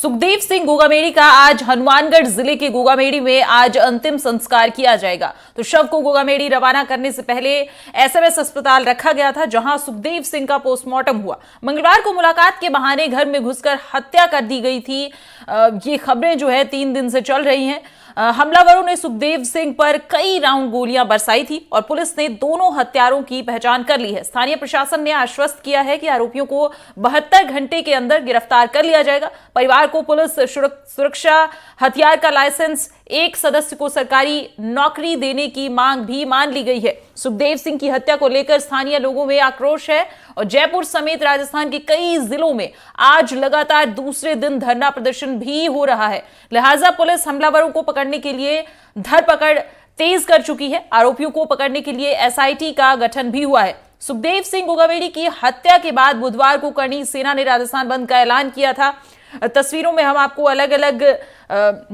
सुखदेव सिंह गोगामेडी का आज हनुमानगढ़ जिले के गोगामेडी में आज अंतिम संस्कार किया जाएगा। तो शव को गोगामेडी रवाना करने से पहले एसएमएस अस्पताल रखा गया था, जहां सुखदेव सिंह का पोस्टमार्टम हुआ। मंगलवार को मुलाकात के बहाने घर में घुसकर हत्या कर दी गई थी। ये खबरें जो है 3 दिन से चल रही हैं। हमलावरों ने सुखदेव सिंह पर कई राउंड गोलियां बरसाई थी और पुलिस ने दोनों हत्यारों की पहचान कर ली है। स्थानीय प्रशासन ने आश्वस्त किया है कि आरोपियों को 72 घंटे के अंदर गिरफ्तार कर लिया जाएगा। परिवार को पुलिस सुरक्षा, हथियार का लाइसेंस, एक सदस्य को सरकारी नौकरी देने की मांग भी मान ली गई है। सुखदेव सिंह की हत्या को लेकर स्थानीय लोगों में आक्रोश है और जयपुर समेत राजस्थान के कई जिलों में आज लगातार दूसरे दिन धरना प्रदर्शन भी हो रहा है। लिहाजा पुलिस हमलावरों को पकड़ने के लिए धरपकड़ तेज कर चुकी है। आरोपियों को पकड़ने के लिए एसआईटी का गठन भी हुआ है। सुखदेव सिंह गोगामेडी की हत्या के बाद बुधवार को करणी सेना ने राजस्थान बंद का ऐलान किया था। तस्वीरों में हम आपको अलग अलग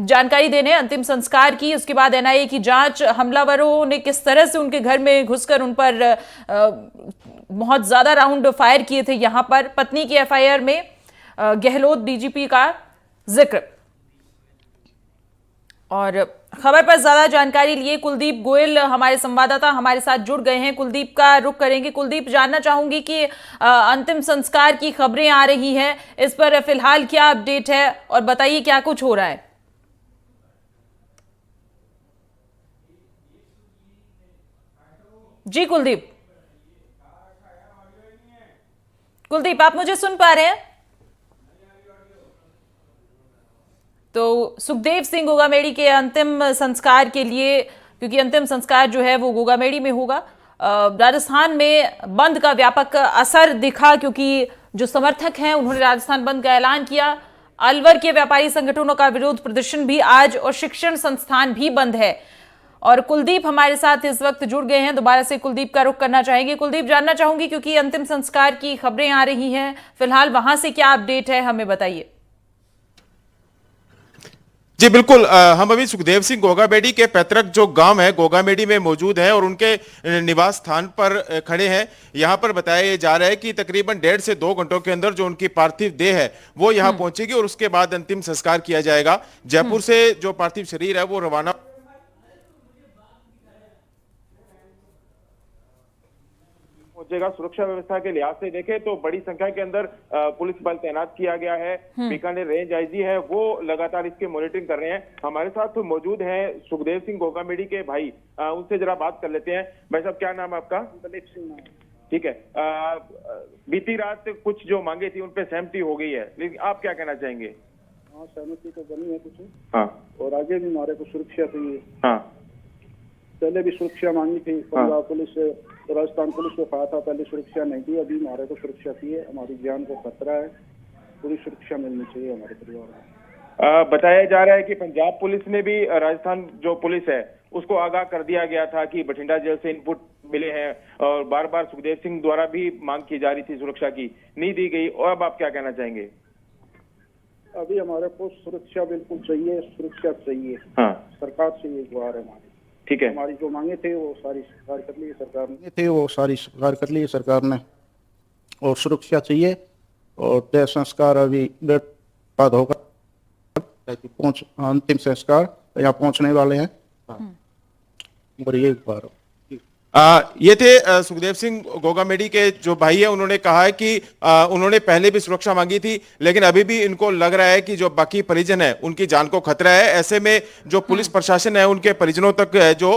जानकारी देने अंतिम संस्कार की, उसके बाद एनआईए की जांच, हमलावरों ने किस तरह से उनके घर में घुसकर उन पर बहुत ज्यादा राउंड फायर किए थे। यहां पर पत्नी की एफआईआर में गहलोत डीजीपी का जिक्र। और खबर पर ज्यादा जानकारी लिए कुलदीप गोयल हमारे संवाददाता हमारे साथ जुड़ गए हैं। कुलदीप का रुख करेंगे। कुलदीप, जानना चाहूंगी कि अंतिम संस्कार की खबरें आ रही हैं, इस पर फिलहाल क्या अपडेट है और बताइए क्या कुछ हो रहा है। जी कुलदीप, आप मुझे सुन पा रहे हैं? तो सुखदेव सिंह गोगामेडी के अंतिम संस्कार के लिए, क्योंकि अंतिम संस्कार जो है वो गोगामेडी में होगा, राजस्थान में बंद का व्यापक असर दिखा, क्योंकि जो समर्थक हैं उन्होंने राजस्थान बंद का ऐलान किया। अलवर के व्यापारी संगठनों का विरोध प्रदर्शन भी आज और शिक्षण संस्थान भी बंद है। और कुलदीप हमारे साथ इस वक्त जुड़ गए हैं। दोबारा से कुलदीप का रुख करना चाहेंगे। कुलदीप, जानना चाहूंगी क्योंकि अंतिम संस्कार की खबरें आ रही हैं, फिलहाल वहां से क्या अपडेट है हमें बताइए। जी बिल्कुल, हम अभी सुखदेव सिंह गोगामेडी के पैतृक जो गांव है गोगामेडी में मौजूद हैं और उनके निवास स्थान पर खड़े हैं। यहां पर बताया जा रहा है कि तकरीबन 1.5 से 2 घंटों के अंदर जो उनकी पार्थिव देह है वो यहां पहुंचेगी और उसके बाद अंतिम संस्कार किया जाएगा। जयपुर से जो पार्थिव शरीर है वो रवाना पहुंचेगा। सुरक्षा व्यवस्था के लिहाज से देखें तो बड़ी संख्या के अंदर पुलिस बल तैनात किया गया है। बीकानेर रेंज आईजी है वो लगातार इसकी मॉनिटरिंग कर रहे हैं। हमारे साथ मौजूद हैं सुखदेव सिंह गोगामेडी के भाई, उनसे जरा बात कर लेते हैं। भाई साहब, क्या नाम है आपका? दलीप सिंह नाम। ठीक है। बीती रात कुछ जो मांगे थी उन पे सहमति हो गई है, लेकिन आप क्या कहना चाहेंगे? हाँ, सहमति तो बनी है कुछ। हाँ, और आगे भी हमारे को सुरक्षा चाहिए। हाँ, पहले भी सुरक्षा मांगी थी, पंजाब पुलिस से, राजस्थान पुलिस को कहा था पहले सुरक्षा नहीं दी, अभी हमारे को सुरक्षा चाहिए। हमारी जान को खतरा है, पूरी सुरक्षा मिलनी चाहिए हमारे परिवार में। बताया जा रहा है कि पंजाब पुलिस ने भी राजस्थान जो पुलिस है उसको आगाह कर दिया गया था कि बठिंडा जेल से इनपुट मिले हैं और बार बार सुखदेव सिंह द्वारा भी मांग की जा रही थी सुरक्षा की, नहीं दी गई। और अब आप क्या कहना चाहेंगे? अभी हमारे को सुरक्षा बिल्कुल चाहिए, सुरक्षा चाहिए। हाँ, सरकार से ये गुहार है हमारी। ठीक है। हमारी जो मांगे थे वो सारी स्वीकार कर ली सरकार ने, और सुरक्षा चाहिए। और तय संस्कार अभी बाद होगा, अंतिम संस्कार यहाँ पहुंचने वाले हैं। और ये बार ये थे सुखदेव सिंह गोगामेडी के जो भाई है। उन्होंने कहा है कि उन्होंने पहले भी सुरक्षा मांगी थी, लेकिन अभी भी इनको लग रहा है कि जो बाकी परिजन है उनकी जान को खतरा है। ऐसे में जो पुलिस प्रशासन है उनके परिजनों तक जो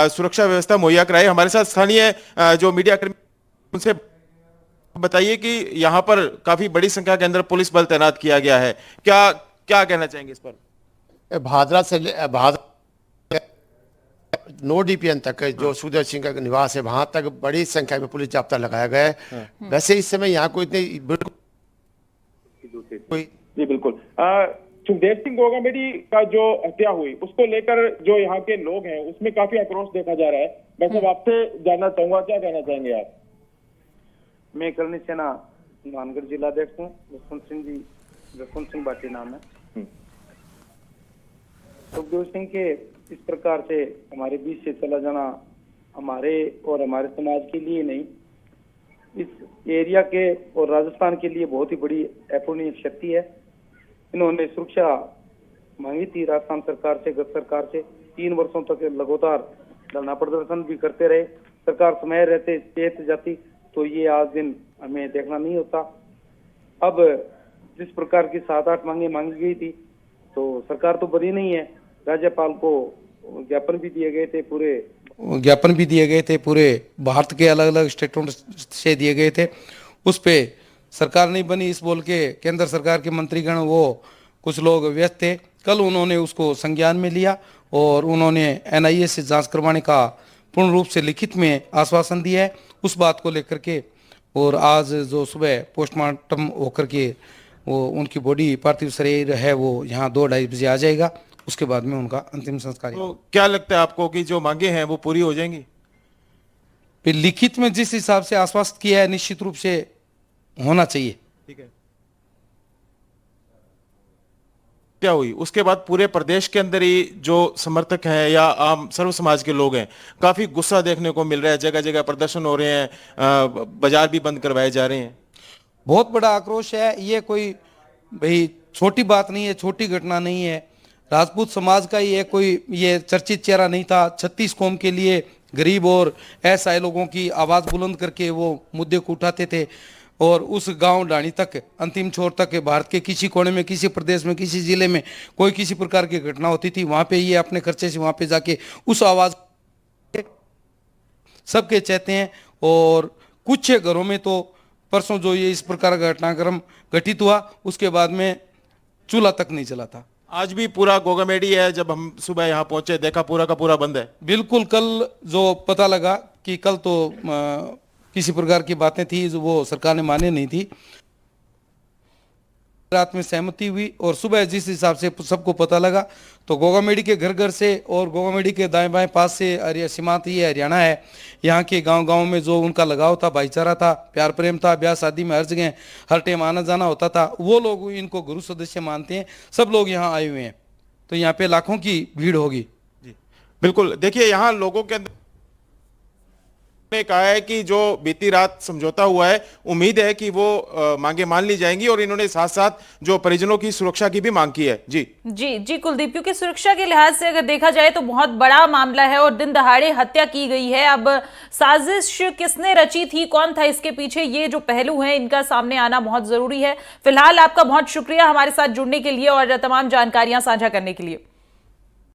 सुरक्षा व्यवस्था मुहैया कराए। हमारे साथ स्थानीय जो मीडिया कर्मी, उनसे बताइए कि यहाँ पर काफी बड़ी संख्या के अंदर पुलिस बल तैनात किया गया है, क्या क्या कहना चाहेंगे इस पर? भादरा से नो डीपीएन तक जो सुखदेव सिंह का निवास है वहां तक बड़ी संख्या में पुलिस जाब्ता लगाया गया है। वैसे इस समय यहाँ कोई इतनी जी बिल्कुल, सुखदेव सिंह गोगामेडी का जो हत्या हुई उसको लेकर जो यहाँ के लोग हैं उसमें काफी आक्रोश देखा जा रहा है। मैं सब आपसे जानना चाहूंगा, क्या कहना चाहेंगे आप? मैं करणी सेना हनुमानगढ़ जिलाध्यक्ष हूँ। जसवंत सिंह बाटी नाम है। सुखदेव सिंह के इस प्रकार से हमारे बीच से चला जाना हमारे और हमारे समाज के लिए नहीं, इस एरिया के और राजस्थान के लिए बहुत ही बड़ी अपूर्णीय क्षति है। इन्होंने सुरक्षा मांगी थी राजस्थान सरकार से, गत सरकार से। 3 वर्षों तक लगातार धरना प्रदर्शन भी करते रहे। सरकार समय रहते चेत जाती तो ये आज दिन हमें देखना नहीं होता। अब जिस प्रकार की 7-8 मांगी गई थी तो सरकार तो बनी नहीं है। राज्यपाल को ज्ञापन भी दिए गए थे, पूरे भारत के अलग अलग स्टेटों से दिए गए थे। उस पे सरकार नहीं बनी इस बोल के केंद्र सरकार के मंत्रीगण वो कुछ लोग व्यस्त थे। कल उन्होंने उसको संज्ञान में लिया और उन्होंने NIA से जांच करवाने का पूर्ण रूप से लिखित में आश्वासन दिया है उस बात को लेकर के। और आज जो सुबह पोस्टमार्टम होकर के वो उनकी बॉडी पार्थिव शरीर है वो यहाँ 2-2:30 बजे आ जाएगा। उसके बाद में उनका अंतिम संस्कार। तो क्या लगता है आपको कि जो मांगे हैं वो पूरी हो जाएंगी? फिर लिखित में जिस हिसाब से आश्वस्त किया है निश्चित रूप से होना चाहिए। ठीक है, क्या हुई उसके बाद पूरे प्रदेश के अंदर ही जो समर्थक हैं या आम सर्व समाज के लोग हैं, काफी गुस्सा देखने को मिल रहा है। जगह जगह प्रदर्शन हो रहे हैं, बाजार भी बंद करवाए जा रहे हैं। बहुत बड़ा आक्रोश है। ये कोई भाई छोटी बात नहीं है, छोटी घटना नहीं है। राजपूत समाज का ये कोई ये चर्चित चेहरा नहीं था। 36 कौम के लिए गरीब और असहाय लोगों की आवाज बुलंद करके वो मुद्दे को उठाते थे और उस गांव ढाणी तक अंतिम छोर तक भारत के किसी कोने में, किसी प्रदेश में, किसी जिले में कोई किसी प्रकार की घटना होती थी वहां पे ये अपने खर्चे से वहां पे जाके उस आवाज सबके चाहते हैं। और कुछ घरों में तो परसों जो ये इस प्रकार का घटनाक्रम घटित हुआ उसके बाद में चूल्हा तक नहीं चला था। आज भी पूरा गोगामेडी है। जब हम सुबह यहाँ पहुंचे देखा पूरा का पूरा बंद है। बिल्कुल, कल जो पता लगा कि कल तो किसी प्रकार की बातें थी जो वो सरकार ने माने नहीं थी। रात में सहमति हुई और सुबह जिस हिसाब से सबको पता लगा तो गोगामेडी के घर घर से और गोगामेडी के दाएं बाएं पास से सीमांत ये हरियाणा है। यहाँ के गांव गांव में जो उनका लगाव था, भाईचारा था, प्यार प्रेम था, ब्याह शादी में हर जगह हर टाइम आना जाना होता था, वो लोग इनको गुरु सदस्य मानते हैं। सब लोग यहाँ आए हुए हैं तो यहाँ पे लाखों की भीड़ होगी। जी बिल्कुल। देखिए यहाँ लोगों के अंदर ने कहा है कि जो बीती रात समझौता हुआ है उम्मीद है कि वो मांगे मान ली जाएंगी और इन्होंने साथ साथ जो परिजनों की सुरक्षा की भी मांग की है। जी कुलदीप, क्योंकि सुरक्षा के लिहाज से अगर देखा जाए तो बहुत बड़ा मामला है और दिन दहाड़े हत्या की गई है। अब साजिश किसने रची थी, कौन था इसके पीछे, ये जो पहलू है इनका सामने आना बहुत जरूरी है। फिलहाल आपका बहुत शुक्रिया हमारे साथ जुड़ने के लिए और तमाम जानकारियां साझा करने के लिए।